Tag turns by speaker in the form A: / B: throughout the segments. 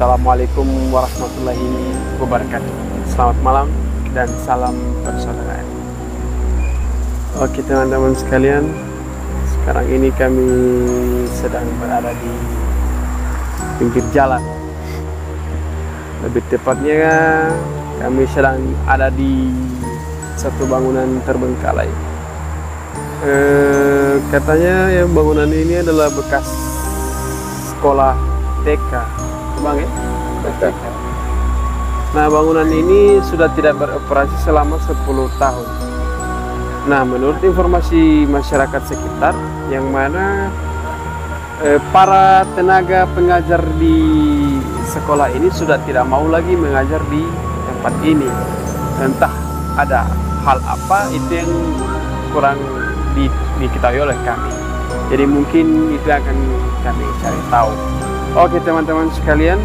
A: Assalamualaikum warahmatullahi wabarakatuh. Selamat malam dan salam persaudaraan. Oke teman-teman sekalian, sekarang ini kami sedang berada di pinggir jalan. Lebih tepatnya kami sedang ada di satu bangunan terbengkalai. Katanya ya bangunan ini adalah bekas sekolah TK, Bang ya? TK. Nah, bangunan ini sudah tidak beroperasi selama 10 tahun. Nah, menurut informasi masyarakat sekitar, yang mana para tenaga pengajar di sekolah ini sudah tidak mau lagi mengajar di tempat ini. Entah ada hal apa itu yang kurang diketahui oleh kami. Jadi mungkin itu akan kami cari tahu. Oke teman-teman sekalian,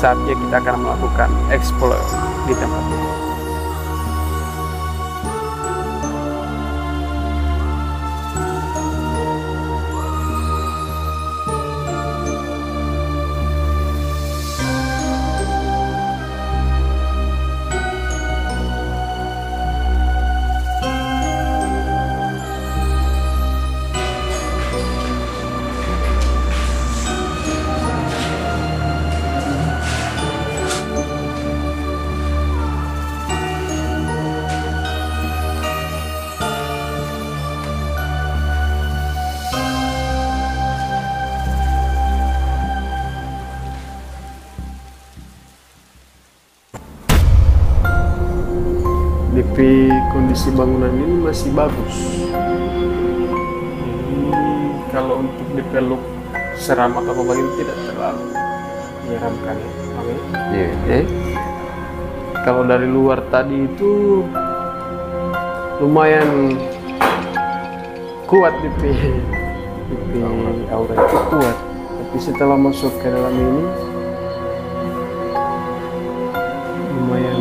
A: saatnya kita akan melakukan explore di tempat ini. DP kondisi bangunan ini masih bagus. Kalau untuk DP look seram atau apa tidak terlalu menyeramkan ya, Bang ya?
B: Iya.
A: Kalau dari luar tadi itu lumayan kuat DP aura itu kuat. Tapi setelah masuk ke dalam ini lumayan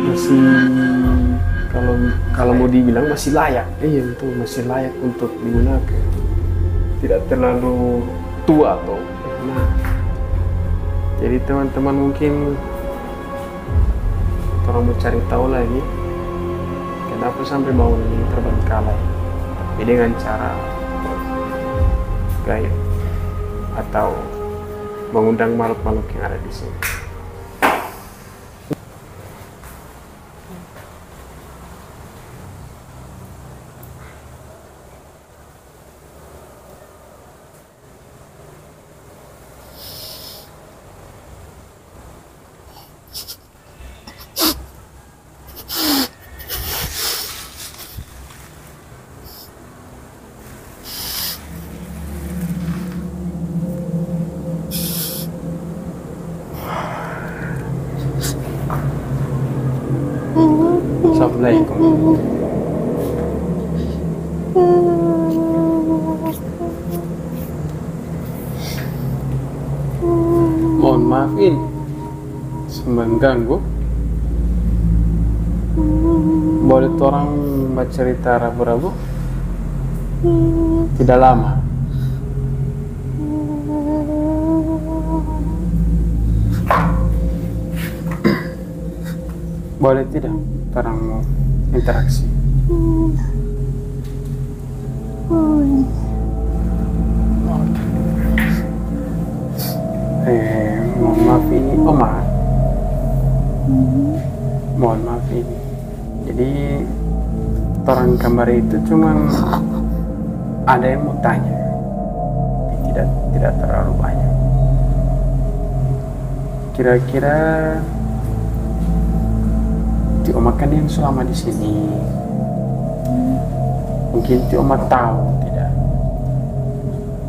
A: masih kalau mau dibilang masih layak, itu masih layak untuk digunakan, tidak terlalu tua atau jadi teman-teman mungkin orang mau cari tahu lagi kenapa sampai bangunan ini terbengkalai, tapi dengan cara gaib atau mengundang makhluk-makhluk yang ada di sini. Assalamualaikum. Mohon maaf ini mengganggu. Boleh orang bercerita rabu-rabu? Tidak lama. Boleh tidak? Orang mau interaksi. Mohon maaf ini Oma. Mohon maaf ini. Jadi orang kamar itu cuman ada yang mau tanya, tapi tidak terlalu banyak. Kira-kira Oma kan yang selama di sini, mungkin Oma tahu tidak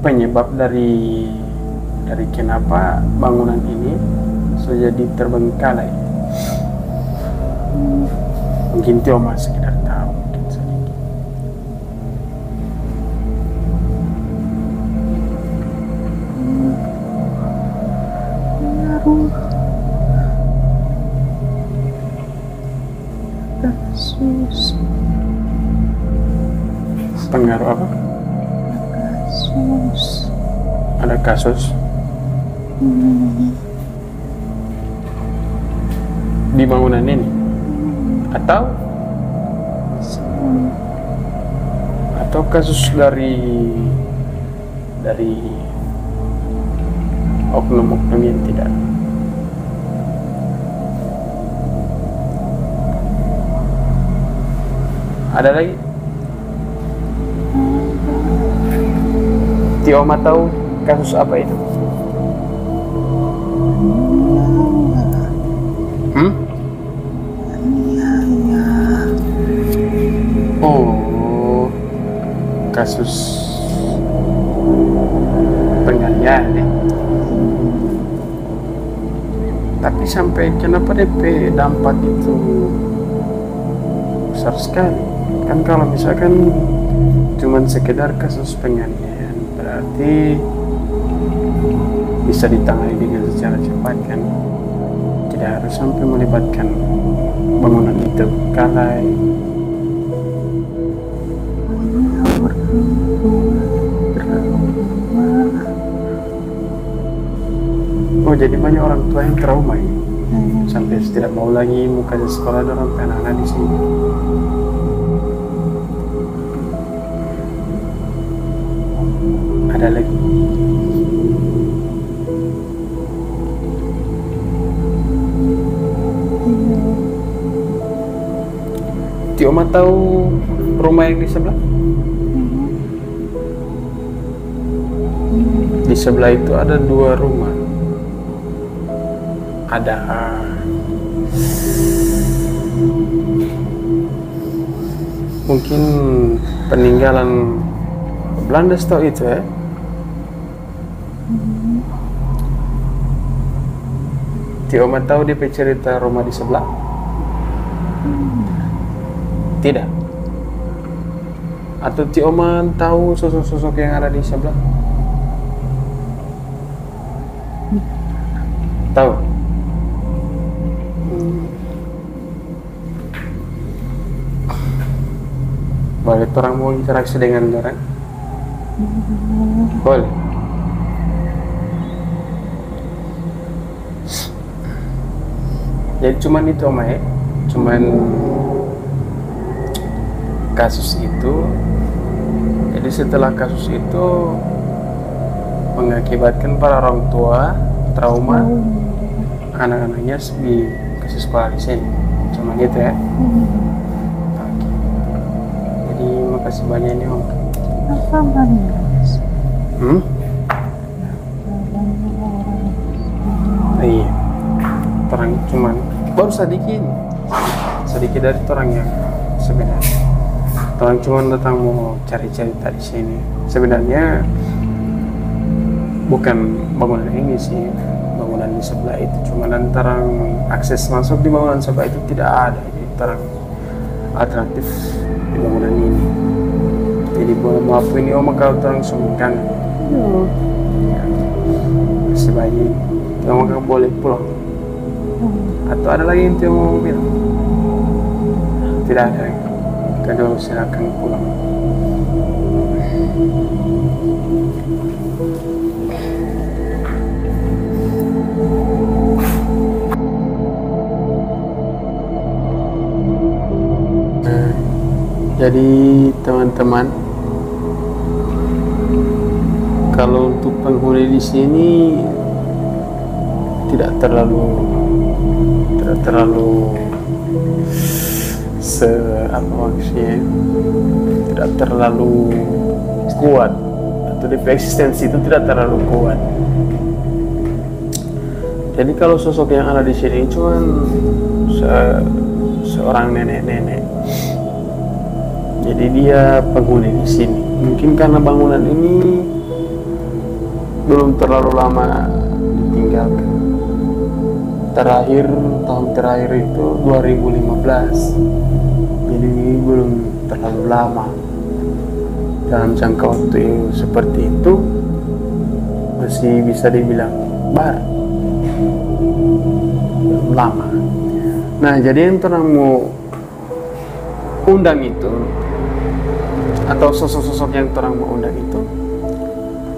A: penyebab dari kenapa bangunan ini sudah jadi terbengkalai. Mungkin Oma sekedar tahu, mungkin sedikit. Pengaruh apa?
B: Kasus.
A: Ada kasus. Di bangunan ini atau kasus dari oknum-oknum yang tidak. Ada lagi? Tioma tahu kasus apa itu? Oh, kasus penganiayaan ya. Tapi sampai kenapa DP dampak itu besar sekali? Kan kalau misalkan cuman sekedar kasus penganiayaan berarti bisa ditangani dengan secara cepat kan, tidak harus sampai melibatkan bangunan itu kalai. Oh, jadi banyak orang tua yang trauma ya? Sampai tidak mau lagi muka di sekolah orang anak-anak di sini. Ada lagi? Tioma tahu rumah yang di sebelah? Di sebelah itu ada 2 rumah. Ada mungkin peninggalan Belanda setahu itu ya. Tioma tahu dia cerita rumah di sebelah? Tidak. Atau Tioma tahu sosok-sosok yang ada di sebelah? Tahu? Boleh orang mau interaksi dengan orang? Boleh. Jadi cuman itu Oma ya, cuman kasus itu. Jadi setelah kasus itu mengakibatkan para orang tua trauma, anak-anaknya dikasih sekolah di sini. Cuman itu ya. Makasih banyak ini Om.
B: Apa banyak?
A: Iya. Orang cuman baru sedikit dari orang yang sebenarnya. Orang cuma datang mau cari cerita di sini. Sebenarnya bukan bangunan ini sih, bangunan di sebelah itu. Cuma antara akses masuk di bangunan sebelah itu tidak ada. Jadi terang alternatif di bangunan ini. Jadi boleh maaf ini Om kalau terang sungkan. Ya. Masih baik. Om kan boleh pulang. Atau ada lagi yang mau bilang? Tidak ada. Kedua silakan pulang. Jadi teman-teman, kalau untuk penghuni di sini tidak terlalu apa maksudnya, tidak terlalu kuat, atau DP eksistensi itu tidak terlalu kuat. Jadi kalau sosok yang ada di sini cuman seorang nenek-nenek. Jadi dia penghuni di sini. Mungkin karena bangunan ini belum terlalu lama ditinggalkan. Tahun terakhir itu 2015. Jadi belum terlalu lama. Dalam jangka waktu seperti itu masih bisa dibilang baru. Belum lama. Nah, jadi yang terang mau undang itu, atau sosok-sosok yang orang mau undang itu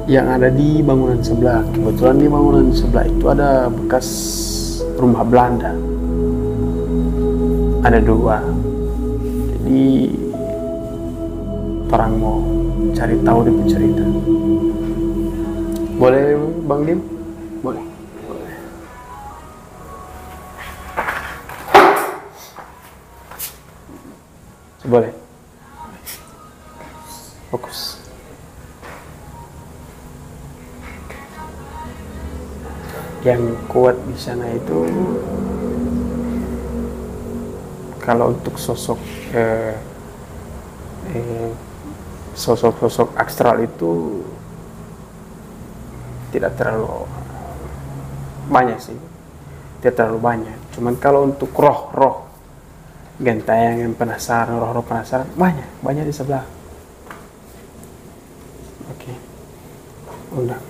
A: yang ada di bangunan sebelah. Kebetulan di bangunan sebelah itu ada bekas rumah Belanda. Ada 2. Jadi orang mau cari tahu di cerita. Boleh Bang Dim? Boleh. Boleh. Fokus. Yang kuat di sana itu kalau untuk sosok sosok astral itu tidak terlalu banyak sih, tidak terlalu banyak. Cuman kalau untuk roh gentayang yang penasaran, roh penasaran banyak di sebelah. Oke, undang.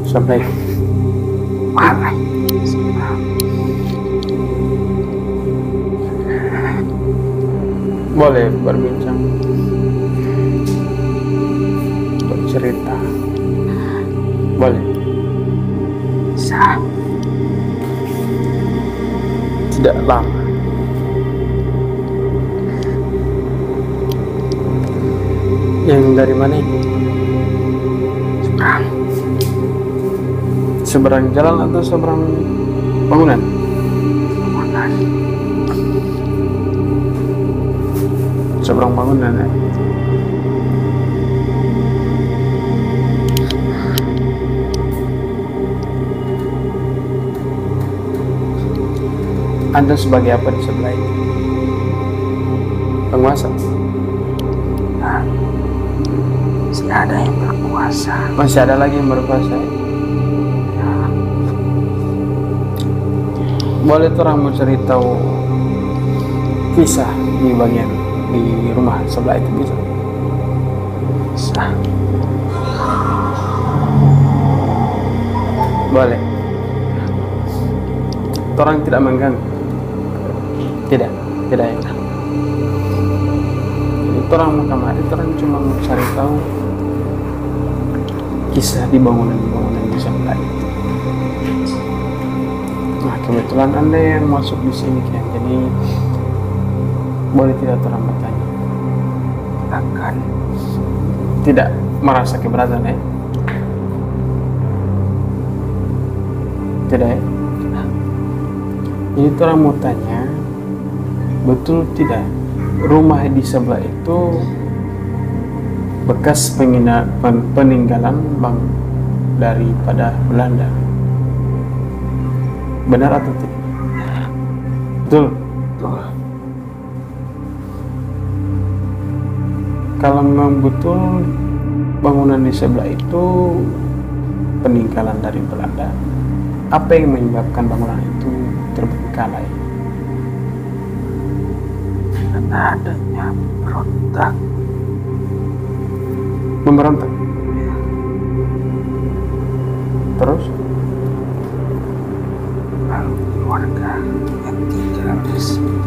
A: Assalamualaikum. Boleh berbincang, bercerita, boleh. Tidak lama. Yang dari mana ini? Seberang jalan atau seberang bangunan? Seberang bangunan ya? Anda sebagai apa di sebelah ini? Penguasa?
C: Masih ada yang berkuasa.
A: Masih ada lagi yang berkuasa ya? Boleh orang mau cerita kisah di bagian di rumah sebelah itu bisa? Boleh. Orang tidak mengganggu. Tidak ya. Jadi orang mau kemari, orang cuma mau cari tahu kisah di bangunan di sebelah itu. Nah, kebetulan Anda yang masuk di sini kan, jadi boleh tidak orang bertanya?
C: Akan
A: Tidak merasa keberatan ya? Tidak ya? Jadi orang mau tanya, betul tidak rumah di sebelah itu bekas peninggalan bang daripada Belanda? Benar atau tidak? Betul. Kalau memang betul bangunan di sebelah itu peninggalan dari Belanda, apa yang menyebabkan bangunan itu terbengkalai?
C: karena adanya berontak.
A: Memberontak? Terus?
C: Lalu keluarga yang tinggal di sini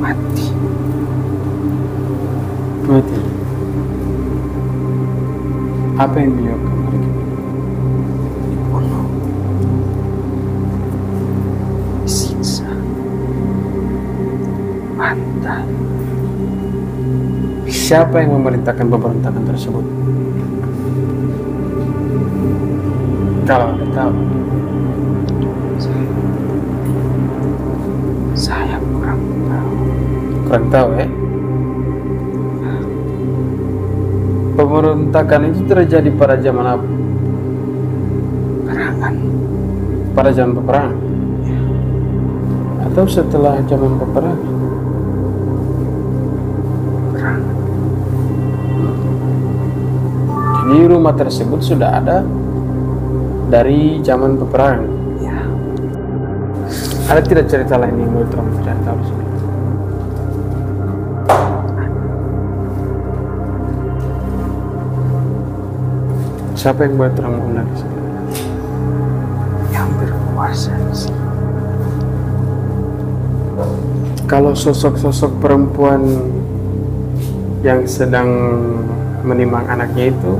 C: mati.
A: Mati. Apa yang menyebabkan mereka?
C: Dibunuh, disiksa, pantai.
A: Siapa yang memerintahkan pemberontakan tersebut? Kalau Anda tahu.
C: Saya kurang tahu.
A: Kurang tahu ya? Pemberontakan itu terjadi pada zaman apa?
C: Perangan.
A: Pada zaman peperangan? Atau setelah zaman peperangan?
C: Perangan.
A: Jadi rumah tersebut sudah ada dari zaman peperangan.
C: Ya.
A: Ada tidak cerita lain yang boleh terang cerita di sini? Siapa yang boleh terang mengenai di sini?
C: Yang berkuasa di sini.
A: Kalau sosok-sosok perempuan yang sedang menimang anaknya itu,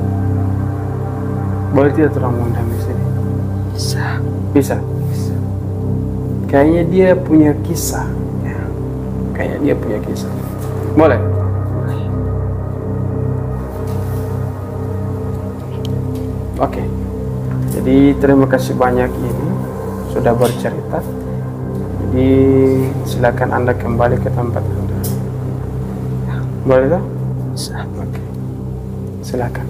A: boleh tidak terang mengenai di sini?
C: Bisa.
A: Bisa. Kayaknya dia punya kisah. Ya. Kayaknya dia punya kisah. Boleh? Oke. Jadi terima kasih banyak ini sudah bercerita. Jadi silakan Anda kembali ke tempat Anda. Ya. Boleh tak?
C: Bisa.
A: Oke. Silakan.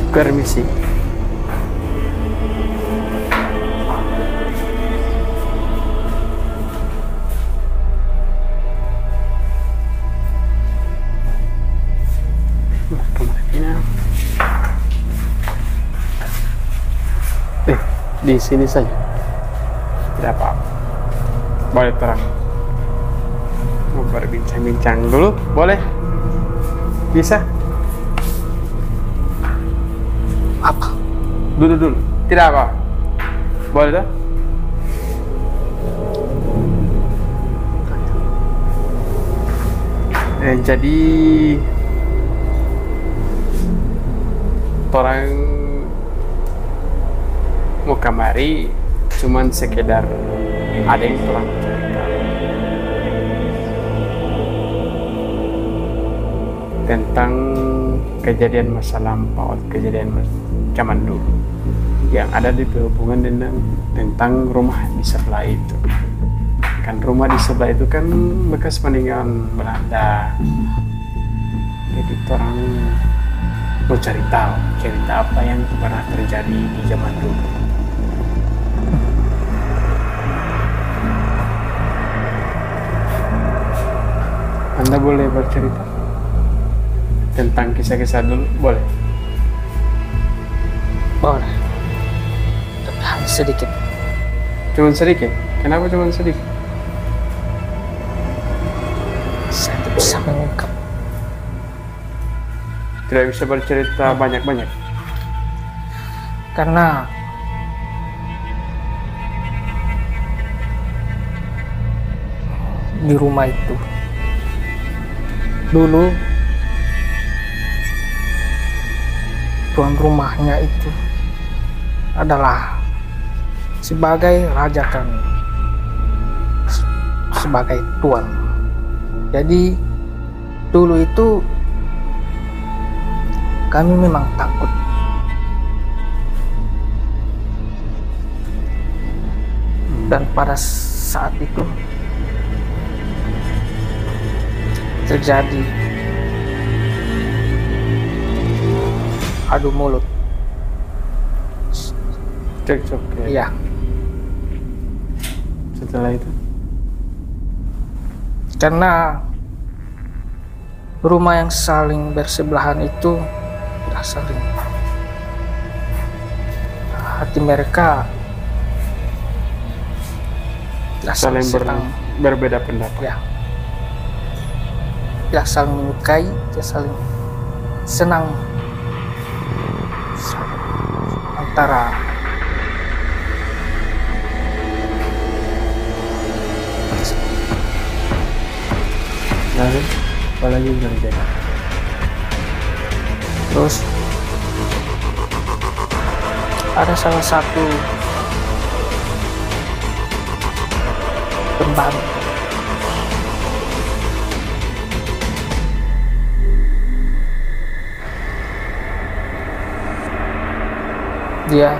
A: Permisi. Di sini saja. Tidak apa-apa. Boleh terang. Mau berbincang-bincang dulu, boleh? Bisa?
C: Apa?
A: Duduk dulu. Tidak apa. Boleh tak? Jadi orang mau kemari cuman sekedar ada yang kurang cerita tentang kejadian masa lampau, kejadian zaman dulu yang ada di berhubungan dengan tentang rumah di sebelah itu. Kan rumah di sebelah itu kan bekas peninggalan Belanda. Jadi orang mau cari tahu cerita apa yang pernah terjadi di zaman dulu. Anda boleh bercerita tentang kisah-kisah dulu, boleh?
C: Boleh. Tapi hanya sedikit.
A: Cuman sedikit? Kenapa cuman sedikit?
C: Saya tidak bisa mengungkap.
A: Tidak bisa bercerita banyak-banyak?
C: Karena di rumah itu dulu tuan rumahnya itu adalah sebagai raja kami, sebagai tuan. Jadi dulu itu kami memang takut. Dan pada saat itu terjadi adu mulut.
A: Cekcok ya?
C: Iya.
A: Setelah itu?
C: Karena rumah yang saling bersebelahan itu tidak saling, hati mereka tidak
A: Saling
C: senang.
A: berbeda pendapat.
C: Ya, tidak saling menyukai, tidak saling senang.
D: antara
A: Lalu apalagi yang terjadi?
D: terus ada salah satu pembantu dia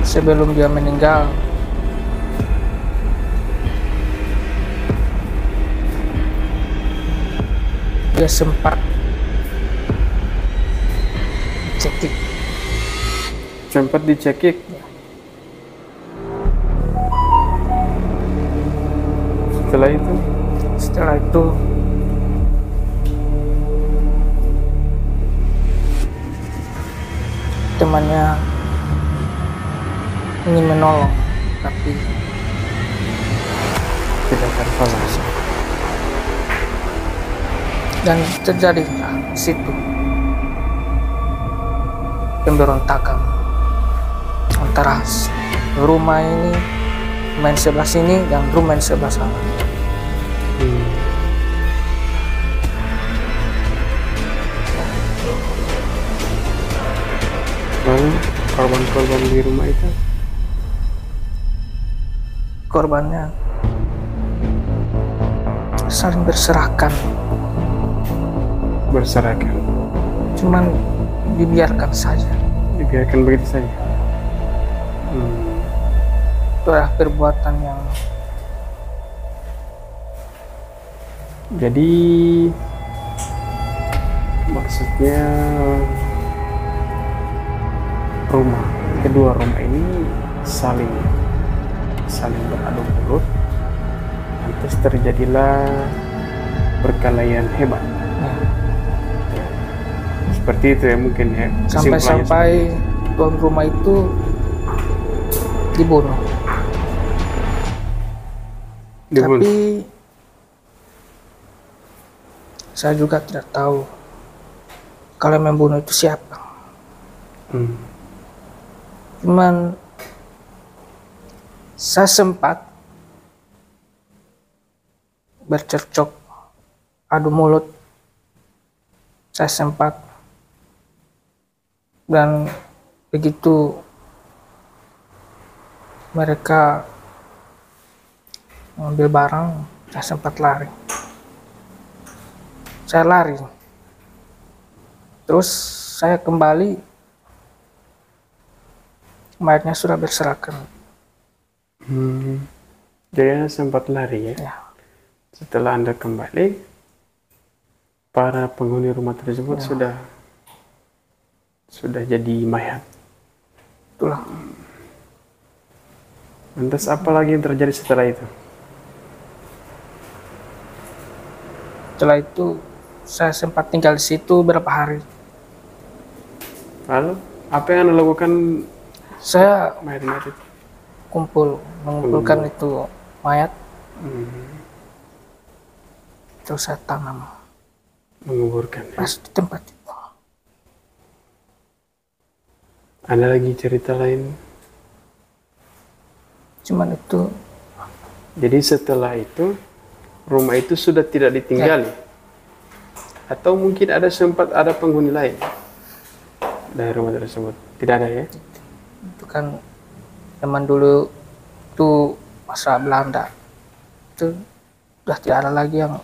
D: sebelum dia meninggal dia sempat cekik.
A: Sempat dicekik.
D: Setelah itu temannya ingin menolong tapi
A: tidak tertolong.
D: dan terjadi di situ pemberontakan antara rumah ini main sebelah sini dan rumah yang sebelah sana.
A: Lalu korban-korban di rumah itu?
D: Korbannya saling berserakan, cuman dibiarkan saja.
A: Dibiarkan begitu saja.
D: Itu adalah perbuatan yang
A: jadi maksudnya kedua rumah ini saling beradu mulut, lantas terjadilah perkelahian hebat. Seperti itu ya mungkin ya.
D: Sampai tuan rumah itu dibunuh. Tapi saya juga tidak tahu kalau yang membunuh itu siapa. Cuman saya sempat bercekcok adu mulut, saya sempat, dan begitu mereka mengambil barang, saya sempat lari. Saya lari, terus saya kembali, mayatnya sudah berserakan.
A: Jadi Anda sempat lari ya?
D: Ya.
A: Setelah Anda kembali, para penghuni rumah tersebut sudah jadi mayat.
D: Itulah.
A: Lantas apa lagi yang terjadi setelah itu?
D: Setelah itu saya sempat tinggal di situ beberapa hari.
A: Lalu apa yang Anda lakukan?
D: Saya
A: Mayat-mayat itu?
D: mengumpulkan itu mayat, terus saya tanam.
A: Menguburkan.
D: Pas di tempat itu.
A: Ada lagi cerita lain?
D: Cuman itu.
A: Jadi setelah itu rumah itu sudah tidak ditinggali, atau mungkin sempat ada penghuni lain dari rumah tersebut? Tidak ada ya?
D: Itu kan zaman dulu itu masa Belanda, itu sudah tidak ada lagi yang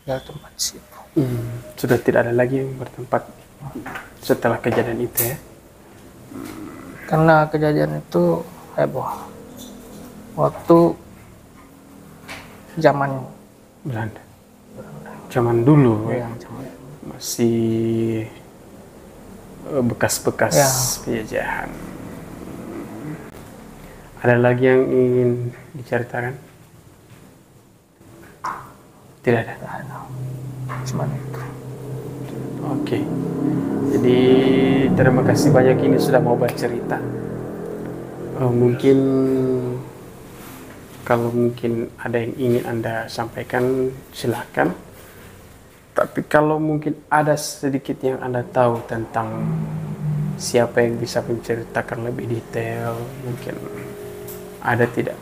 D: tinggal tempat di situ.
A: Sudah tidak ada lagi yang bertempat setelah kejadian itu ya?
D: Karena kejadian itu heboh waktu zaman
A: Belanda. Zaman dulu
D: ya,
A: masih bekas-bekas penjajahan. Ada lagi yang ingin diceritakan? Tidak ada.
D: Cuman itu.
A: Oke. Jadi terima kasih banyak ini sudah mau bercerita. Mungkin kalau ada yang ingin Anda sampaikan silahkan. Tapi kalau mungkin ada sedikit yang Anda tahu tentang siapa yang bisa menceritakan lebih detail, mungkin ada tidak?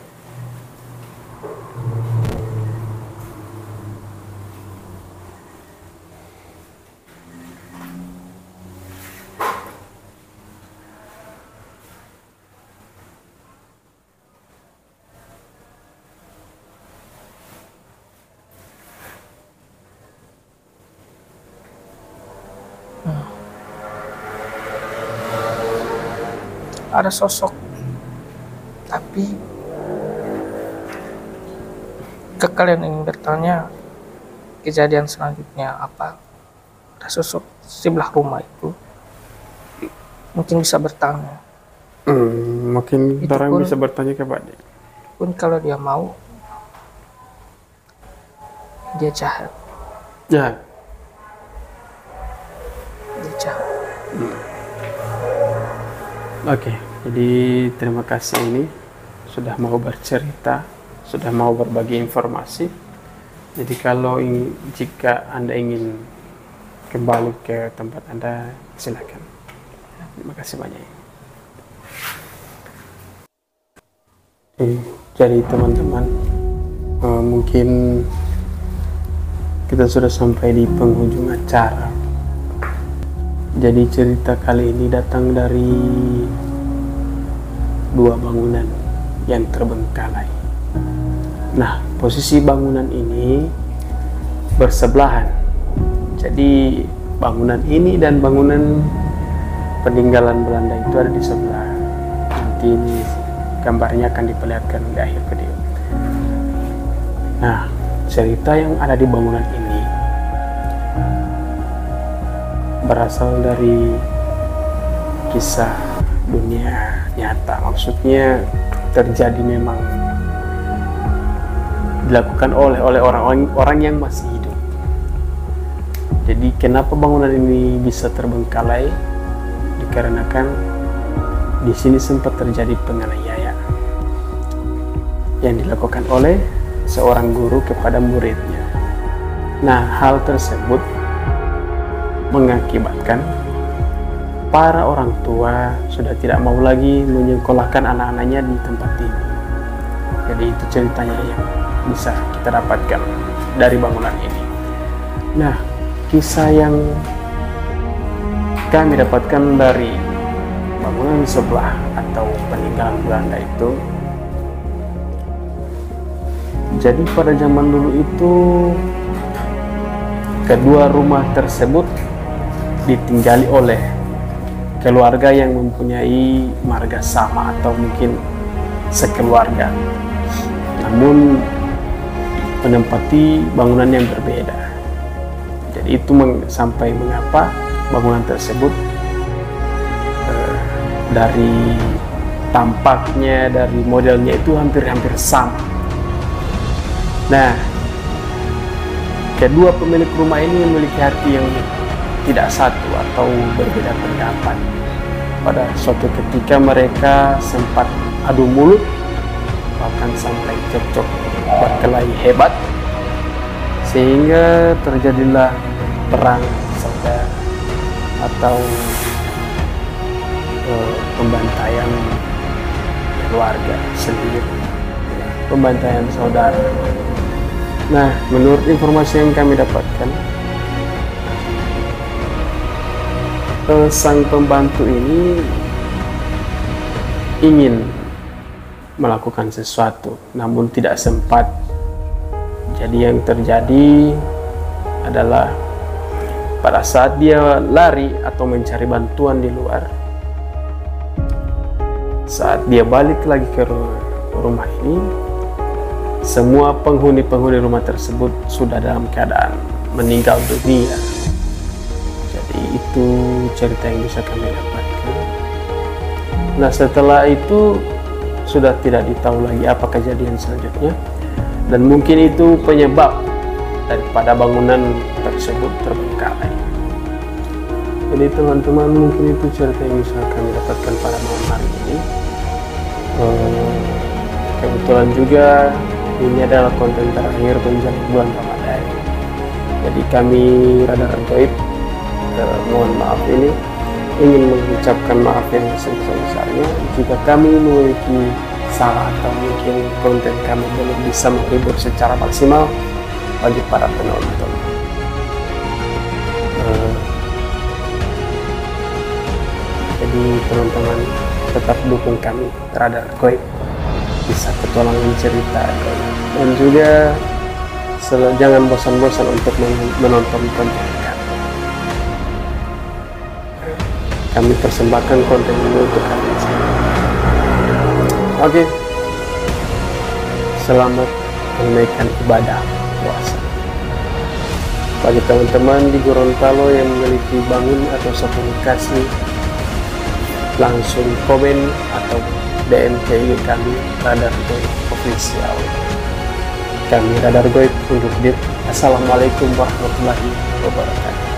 D: Ada sosok, tapi ke kalian ingin bertanya kejadian selanjutnya apa, ada sosok sebelah rumah itu, mungkin bisa bertanya.
A: Mungkin
D: Itu
A: orang
D: pun-
A: bisa bertanya kepada
D: Pun kalau dia mau, dia jahat,
A: ya.
D: dia jahat.
A: Oke, jadi terima kasih ini sudah mau bercerita, sudah mau berbagi informasi. Jadi kalau jika Anda ingin kembali ke tempat Anda, silakan. Terima kasih banyak. Jadi teman-teman, mungkin kita sudah sampai di penghujung acara. Jadi cerita kali ini datang dari dua bangunan yang terbengkalai. Nah, posisi bangunan ini bersebelahan. Jadi bangunan ini dan bangunan peninggalan Belanda itu ada di sebelah. Nanti ini gambarnya akan diperlihatkan di akhir video. Nah, cerita yang ada di bangunan ini berasal dari kisah dunia nyata. Maksudnya terjadi, memang dilakukan oleh orang yang masih hidup. Jadi kenapa bangunan ini bisa terbengkalai? Dikarenakan di sini sempat terjadi penganiayaan yang dilakukan oleh seorang guru kepada muridnya. Nah, hal tersebut mengakibatkan para orang tua sudah tidak mau lagi menyekolahkan anak-anaknya di tempat ini. Jadi itu ceritanya yang bisa kita dapatkan dari bangunan ini. Nah, kisah yang kami dapatkan dari bangunan sebelah atau peninggalan Belanda itu, jadi pada zaman dulu itu kedua rumah tersebut ditinggali oleh keluarga yang mempunyai marga sama atau mungkin sekeluarga, namun menempati bangunan yang berbeda. Jadi itu sampai mengapa bangunan tersebut dari tampaknya, dari modelnya itu hampir-hampir sama. Nah, kedua pemilik rumah ini memiliki hati yang tidak satu atau berbeda pendapat. Pada suatu ketika mereka sempat adu mulut, bahkan sampai cekcok berkelahi hebat, sehingga terjadilah perang saudara atau pembantaian keluarga sendiri, pembantaian saudara. Nah, menurut informasi yang kami dapatkan, sang pembantu ini ingin melakukan sesuatu, namun tidak sempat. Jadi yang terjadi adalah pada saat dia lari atau mencari bantuan di luar, saat dia balik lagi ke rumah ini, semua penghuni rumah tersebut sudah dalam keadaan meninggal dunia. Jadi itu cerita yang bisa kami dapatkan. Nah, setelah itu sudah tidak ditahu lagi apa kejadian selanjutnya, dan mungkin itu penyebab daripada bangunan tersebut terbengkalai. Jadi teman-teman, mungkin itu cerita yang bisa kami dapatkan pada malam hari ini. Kebetulan juga ini adalah konten terakhir menjelang bulan Ramadan. Jadi kami Radar Goib mohon maaf ini ingin mengucapkan maaf yang sebesar-besarnya jika kami memiliki salah atau mungkin konten kami belum bisa menghibur secara maksimal bagi para penonton. Jadi teman-teman tetap dukung kami Radar Goib, bisa petualangan cerita Goib, dan juga jangan bosan-bosan untuk menonton konten kami. Kami persembahkan konten ini untuk kalian semua. Oke, selamat menunaikan ibadah puasa. Bagi teman-teman di Gorontalo yang memiliki bangun atau sertifikasi, langsung komen atau DM ke IG kami Radar Goib Official. Kami Radar Goib undur diri. Assalamualaikum warahmatullahi wabarakatuh.